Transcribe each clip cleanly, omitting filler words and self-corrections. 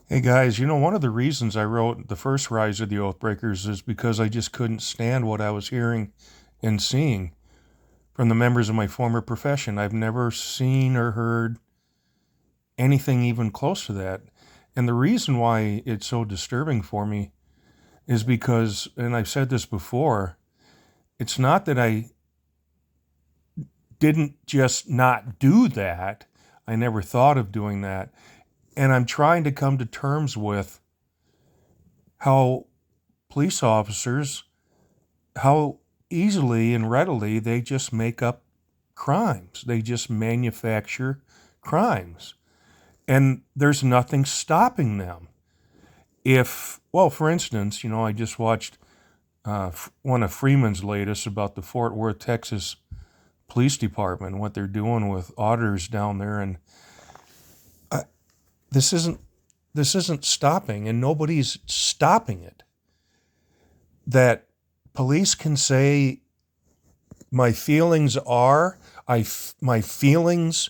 Hey guys, one of the reasons I wrote the first Rise of the Oathbreakers is because I just couldn't stand what I was hearing and seeing from the members of my former profession. I've never seen or heard anything even close to that. And the reason why it's so disturbing for me is because, and I've said this before, it's not that I didn't just not do that. I never thought of doing that. And I'm trying to come to terms with how police officers, how easily and readily they just make up crimes. They just manufacture crimes. And there's nothing stopping them. Well, for instance, I just watched one of Freeman's latest about the Fort Worth, Texas Police Department, what they're doing with auditors down there. And uh, this isn't this isn't stopping, and nobody's stopping it. That police can say my feelings are my feelings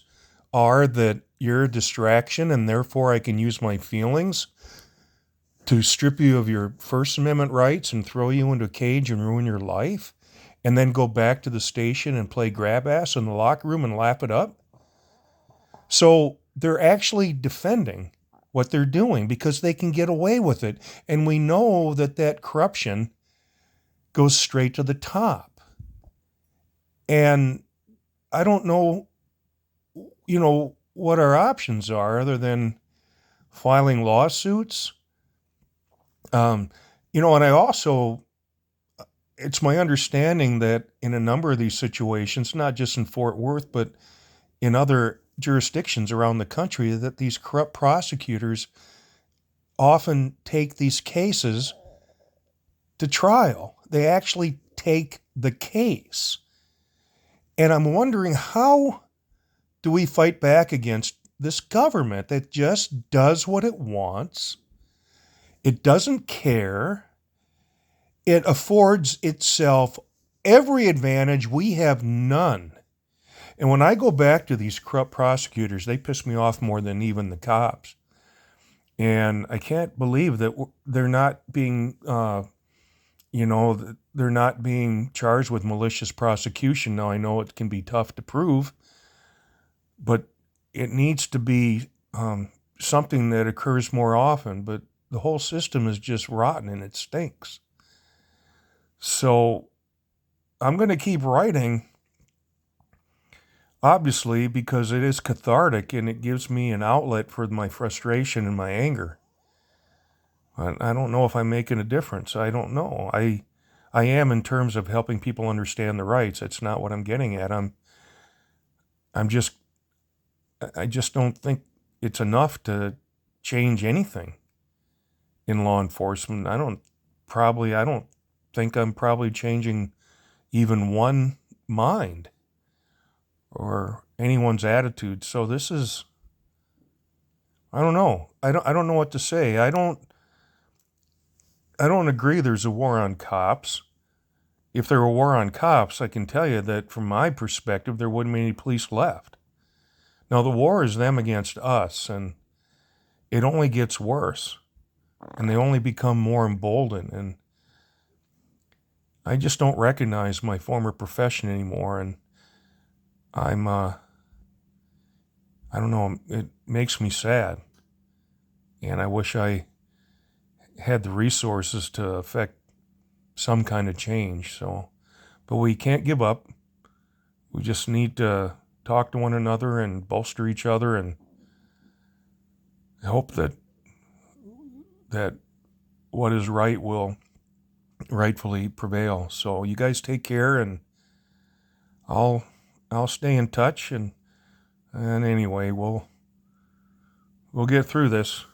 are that you're a distraction, and therefore I can use my feelings to strip you of your First Amendment rights and throw you into a cage and ruin your life, and then go back to the station and play grab ass in the locker room and lap it up. So they're actually defending what they're doing because they can get away with it. And we know that corruption goes straight to the top. And I don't know, what our options are other than filing lawsuits. And I also, it's my understanding that in a number of these situations, not just in Fort Worth, but in other jurisdictions around the country, that these corrupt prosecutors often take these cases to trial. They actually take the case. And I'm wondering, how do we fight back against this government that just does what it wants? It doesn't care. It affords itself every advantage. We have none. And when I go back to these corrupt prosecutors, they piss me off more than even the cops. And I can't believe that they're not being, they're not being charged with malicious prosecution. Now, I know it can be tough to prove, but it needs to be something that occurs more often. But the whole system is just rotten and it stinks. So I'm going to keep writing, obviously, because it is cathartic and it gives me an outlet for my frustration and my anger. I don't know if I'm making a difference. I don't know. I am, in terms of helping people understand the rights. That's not what I'm getting at. I'm just I just don't think it's enough to change anything in law enforcement. I don't think I'm probably changing even one mind or anyone's attitude. So this is, I don't know. I don't know what to say. I don't agree there's a war on cops. If there were a war on cops, I can tell you that from my perspective, there wouldn't be any police left. Now, the war is them against us, and it only gets worse, and they only become more emboldened. And I just don't recognize my former profession anymore, and I don't know, it makes me sad, and I wish I had the resources to affect some kind of change. So, but we can't give up. We just need to talk to one another and bolster each other and hope that what is right will rightfully prevail. So you guys take care, and I'll I'll stay in touch, and anyway, we'll get through this.